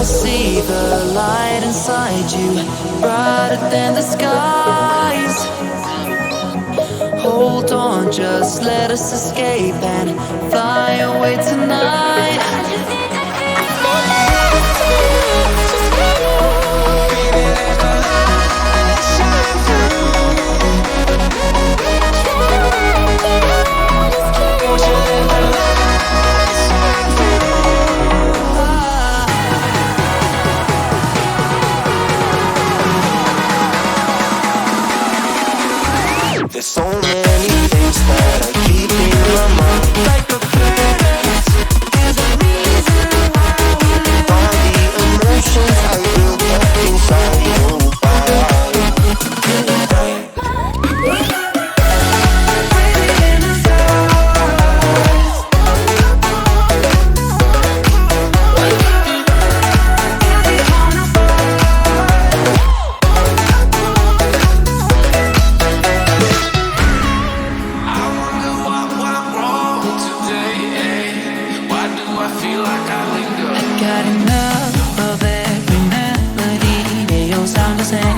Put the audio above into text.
I see the light inside you, brighter than the skies. Hold on, just let us escape and fly away tonight. There's so many things that I keep in my mind, like a planet. There's a reason why we live. All the emotions I built up inside you. Got enough of every melody. They all sound the same.